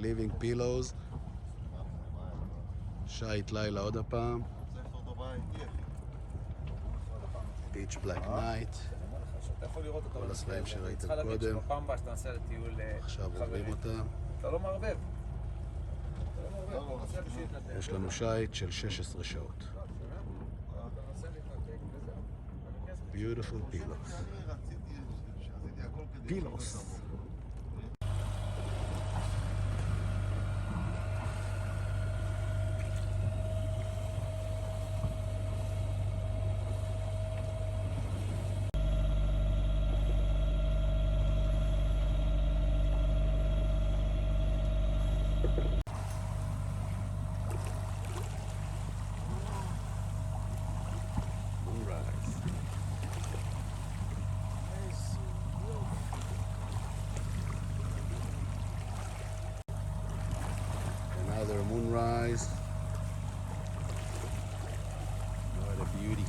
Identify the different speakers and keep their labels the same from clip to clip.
Speaker 1: living pillows. שייט לילה עוד הפעם. Pitch Black Night. כל הסלעים שראיתם קודם. עכשיו עוברים אותם.
Speaker 2: אתה לא מערבב.
Speaker 1: יש לנו שייט של 16 שעות. Beautiful PILOS. PILOS. Another moonrise. What a beauty.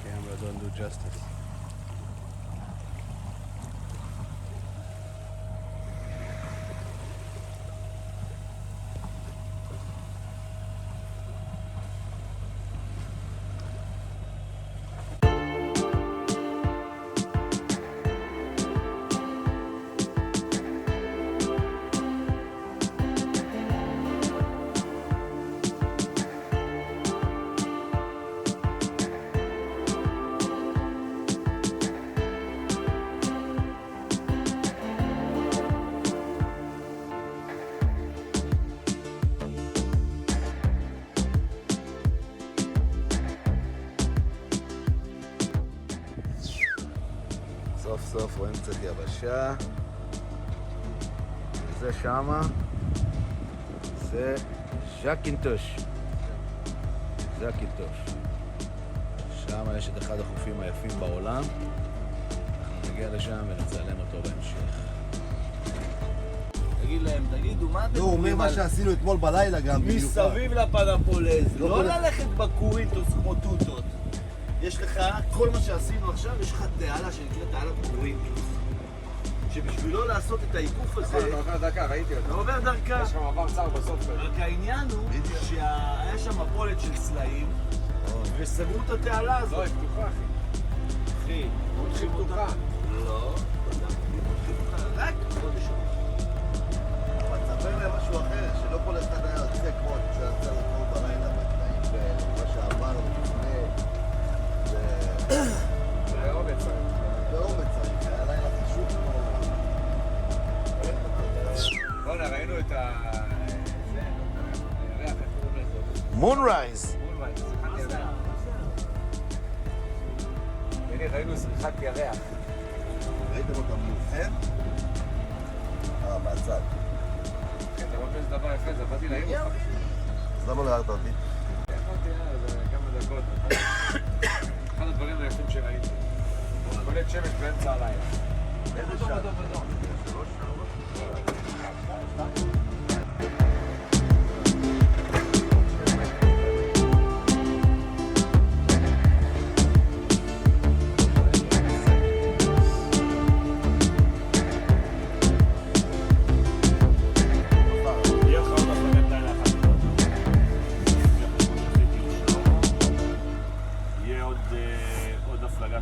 Speaker 1: Camera don't do justice. סוף סוף רואים קצת יבשה. וזה שמה, זה ז'קינטוש. ז'קינטוש. שמה יש את אחד החופים היפים בעולם. אנחנו נגיע לשם ונצלם אותו בהמשך.
Speaker 2: תגיד להם, תגידו, מה אתם...
Speaker 3: לא, הוא אומר מה שעשינו אתמול בלילה גם במיוחד.
Speaker 2: מסביב לפלופונז, לא ללכת בקוריטוס כמו טוטות. יש לך, כל מה שעשינו עכשיו, יש לך תעלה שנקראת תעלת קוריטוס. שבשבילו לעשות את העיקוף הזה...
Speaker 4: אתה עובר דרכה, ראיתי אותה.
Speaker 2: אתה עובר דרכה.
Speaker 4: יש לך מעבר צר בסוף.
Speaker 2: רק העניין הוא שהיה שם מפולת של סלעים, וסגרו את התעלה הזאת.
Speaker 4: לא, היא פתוחה, אחי.
Speaker 2: אחי,
Speaker 4: היא פתוחה.
Speaker 2: לא, רק חודש.
Speaker 3: אבל תספר להם משהו אחר, שלא כל אחד היה יוצא כמו שיצא אתמול בלילה בתנאים ומה שעברנו לפני
Speaker 4: באומץ צריך.
Speaker 3: באומץ צריך, היה לילה חשוב כמו...
Speaker 4: בוא'נה, ראינו את ה... זה, הירח, איך קוראים לזה?
Speaker 3: מונרייז!
Speaker 4: מונרייז, זריחת ירח. הנה, ראינו זריחת ירח.
Speaker 3: ראיתם אותם מולכם? מהצד.
Speaker 4: כן, אתה רואה איזה דבר יפה, זה באתי להעיר אותך.
Speaker 3: אז למה לא הערת אותי?
Speaker 4: אמרתי, זה כמה דקות. אחד הדברים היפים שראיתי. קולט שמש באמצע הלילה.
Speaker 3: איזה שעה?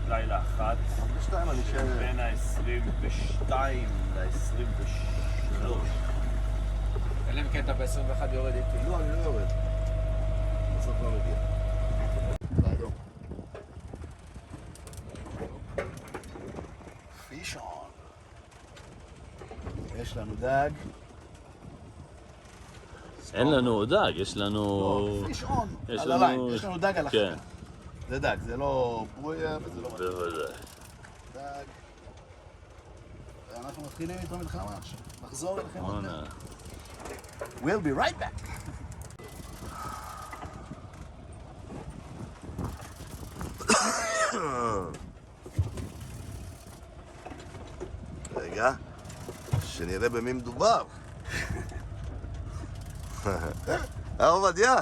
Speaker 2: לילה אחת בין ה-22 ל-23.
Speaker 4: אלא אם כן אתה ב-21 יורד איתי.
Speaker 3: לא, אני לא יורד. בסוף לא מגיע. באדום. פיש און. יש לנו דג.
Speaker 5: אין לנו דג, יש לנו...
Speaker 3: לא, פיש און. על הליין. יש לנו דג על החלטה. זה דג, זה לא פרויה וזה לא...
Speaker 5: בוודאי.
Speaker 3: דג. ואנחנו מתחילים איתו מלחמה עכשיו. נחזור אליכם עוד מעט. We'll be right back. רגע, שנראה במי מדובר. עובדיה?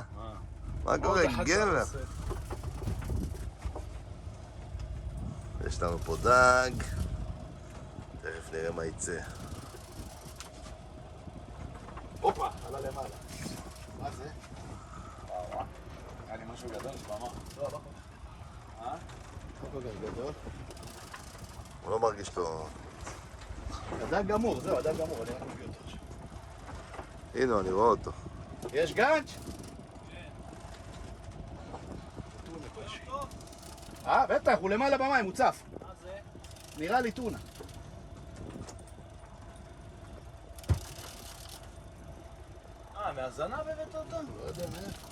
Speaker 3: מה קורה, גבר? יש לנו פה דג, תכף תכף נראה מה יצא.
Speaker 2: הופה, עלה למעלה.
Speaker 3: מה זה?
Speaker 4: היה לי משהו גדול, שבמה.
Speaker 2: לא כל כך גדול.
Speaker 3: הוא לא מרגיש טוב.
Speaker 2: הדג גמור, זהו, הדג גמור, אני רק מביא אותו עכשיו.
Speaker 3: הנה, אני רואה אותו.
Speaker 2: יש גאנץ'? בטח, הוא למעלה במים, הוא צף. מה זה? נראה לי טונה. מהזנב הבאת אותו? לא יודע, מאיפה.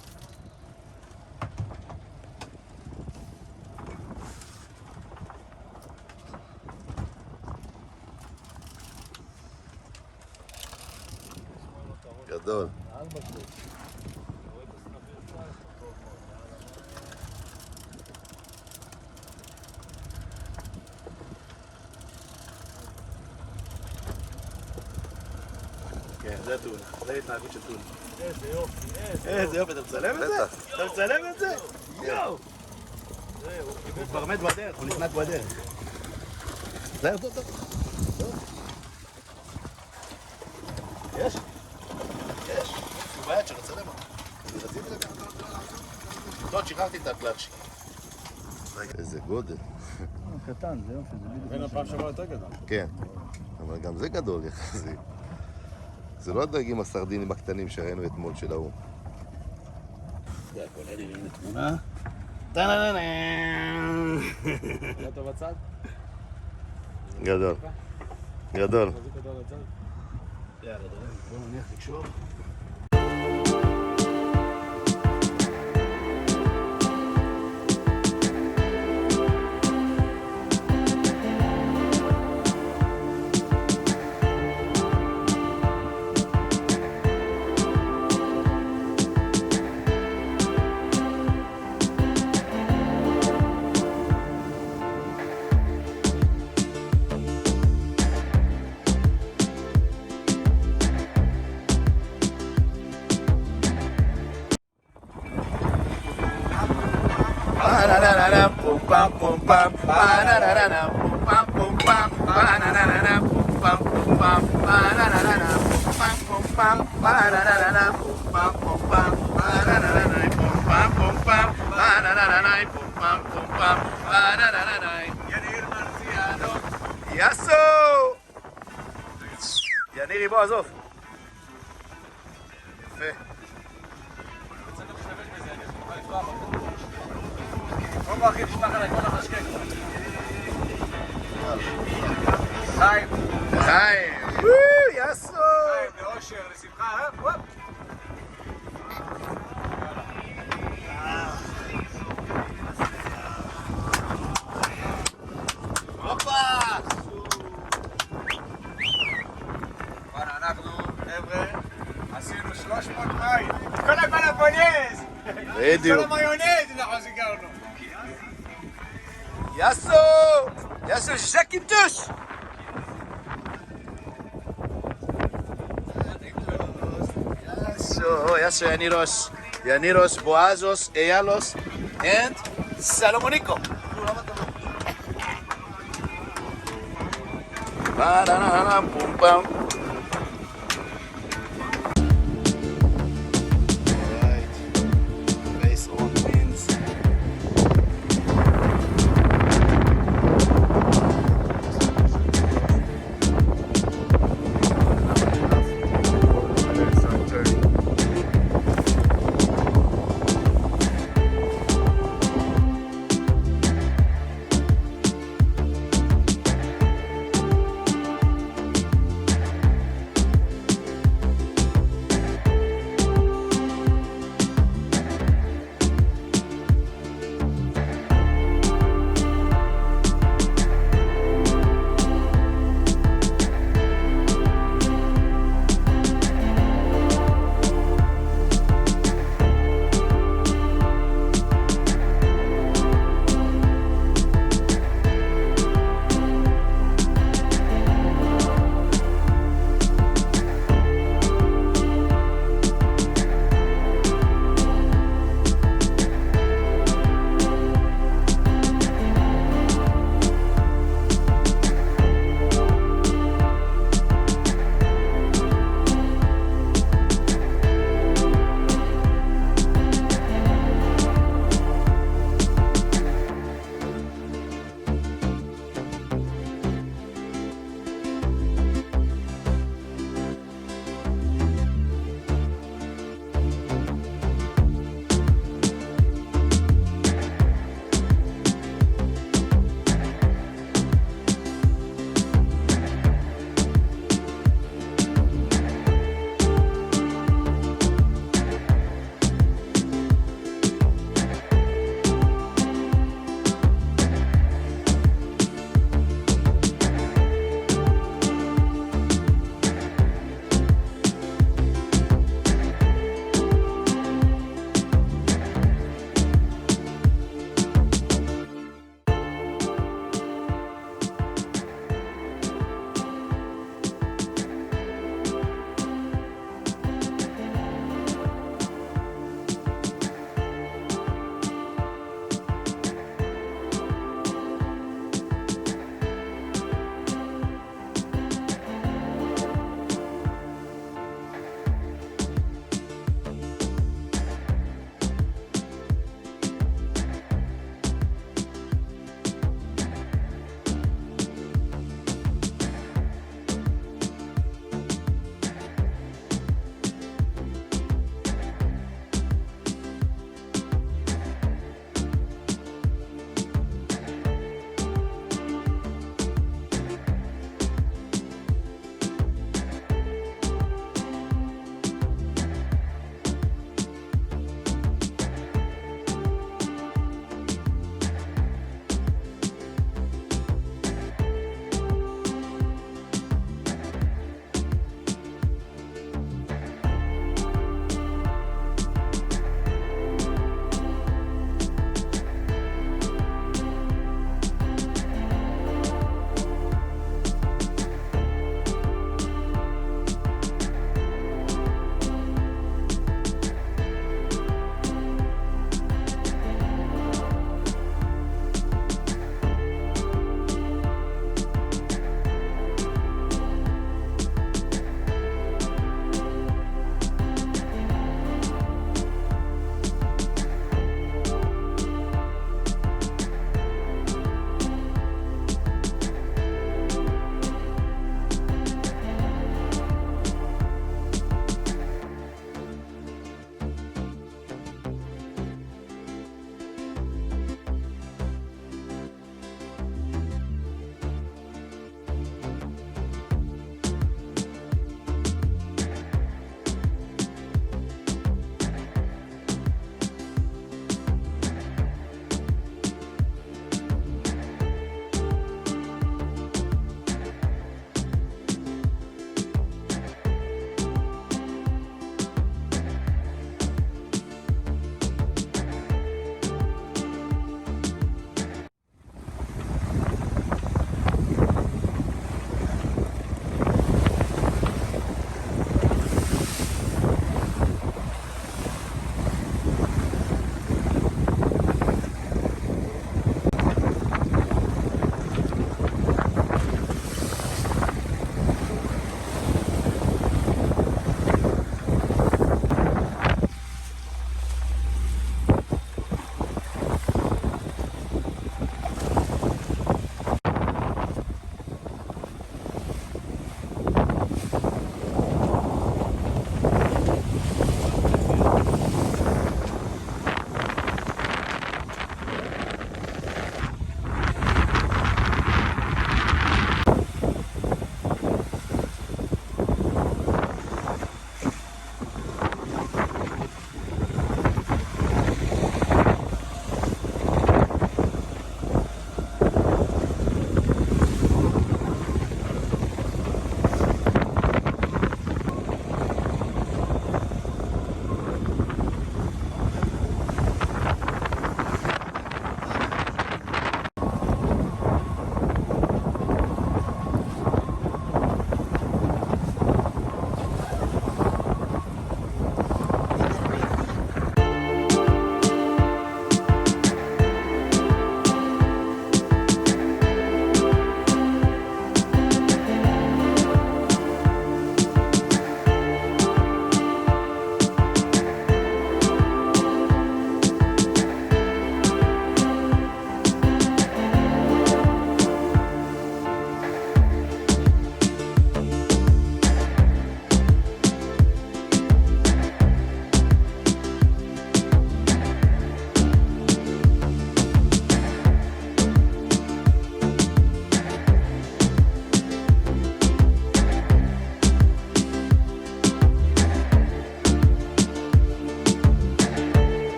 Speaker 3: גדול.
Speaker 2: כן, זה טונה. זה התנהגות של טונה.
Speaker 4: איזה יופי,
Speaker 2: איזה יופי, אתה מצלם את זה?
Speaker 3: בטח.
Speaker 2: אתה מצלם את זה? יואו! הוא כבר מת בדרך, הוא נחנק בדרך. זה טוב, טוב. יש? יש. הוא ביד שלו, צלם אותו. אני רציתי לקחת אותו. לא, שחררתי את הקלאצ'י.
Speaker 3: איזה גודל.
Speaker 2: קטן, זה יופי, זה בדיוק.
Speaker 4: בין הפעם שעברה יותר גדול.
Speaker 3: כן. אבל גם זה גדול יחסית. זה לא הדגים הסרדינים הקטנים שראינו אתמול של ההוא.
Speaker 2: זה הכל, הנה תמונה. טה-נה-נה-נה.
Speaker 4: לא טוב הצד?
Speaker 3: גדול. גדול.
Speaker 4: חזיק אותו על הצד?
Speaker 2: יאללה, בוא נניח לקשור. יאסו! ינירי, בוא, עזוב. יפה. בוא אחי, תשמח עליי, בוא נחשקק. חיים. חיים. יאסו!
Speaker 4: חיים, לאושר, לשמחה, הופ!
Speaker 2: הופה!
Speaker 4: וואלה, אנחנו, חבר'ה, עשינו 300 מים. כל הפלופונז!
Speaker 3: בדיוק.
Speaker 4: כל המיונז אנחנו סיגרנו.
Speaker 2: יאסו! יאסו, ז'קינטוש! יאסו, ינירוס, בועזוס, איילוס, and סלומוניקו. פום פם.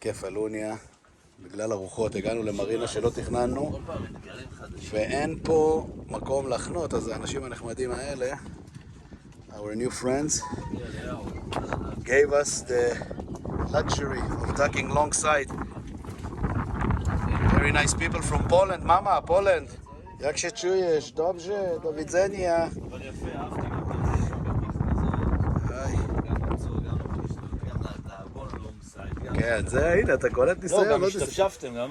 Speaker 1: קפלוניה. בגלל הרוחות הגענו למרינה שלא תכננו, ואין פה מקום לחנות, אז האנשים הנחמדים האלה, our new friends, gave us the luxury of docking alongside. Very nice people from Poland, mama, Poland. Jak się czujesz? Dobrze, do widzenia.
Speaker 2: אבל יפה, אהבתי גם את זה. גם לעבוד alongside.
Speaker 1: כן, זה, הנה, אתה קולט ניסיון.
Speaker 2: לא, גם השתפשפתם, גם...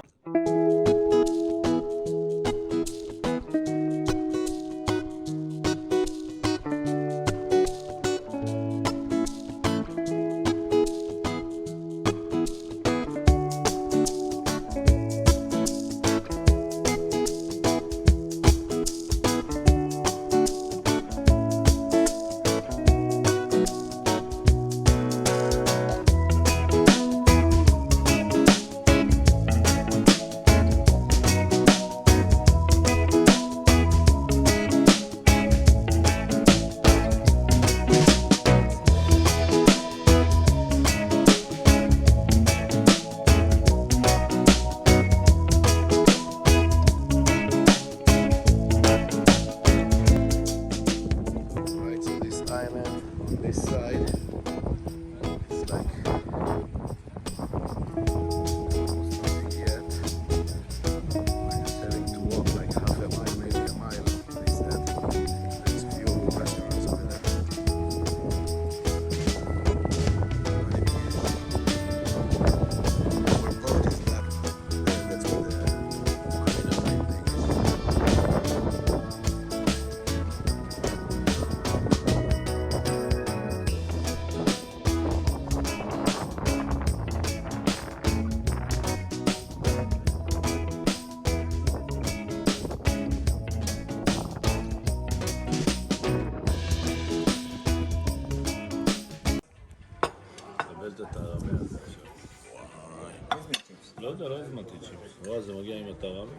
Speaker 5: לא יודע, לא הזמנתי צ'יפס. רואה, זה מגיע עם הטרמי.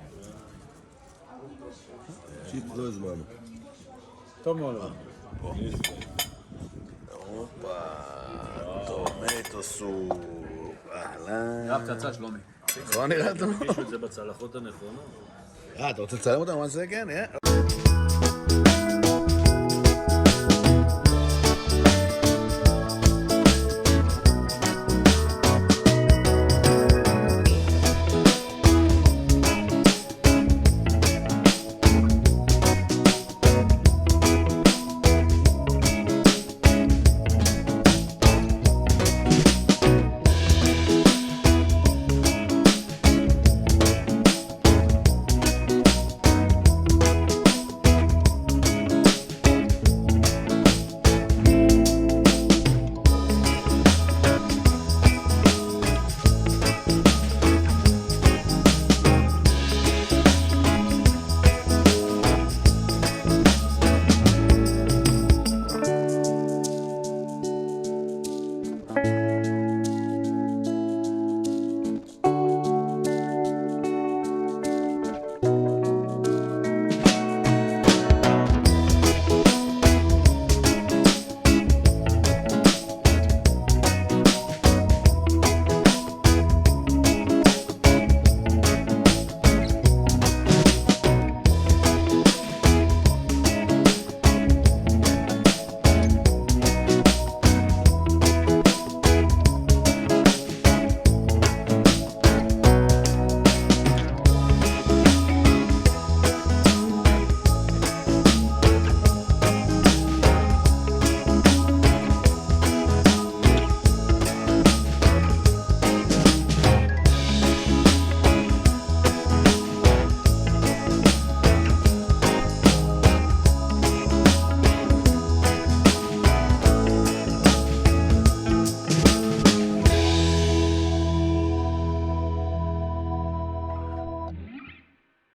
Speaker 3: צ'יפ לא הזמנו.
Speaker 5: טוב מאוד.
Speaker 1: הופה, טומטו סופ. אהלן.
Speaker 2: נראה פצצה שלומי.
Speaker 1: נכון נראה טוב?
Speaker 5: יש את זה בצלחות הנכונות.
Speaker 1: אתה רוצה לצלם אותם? מה זה? כן,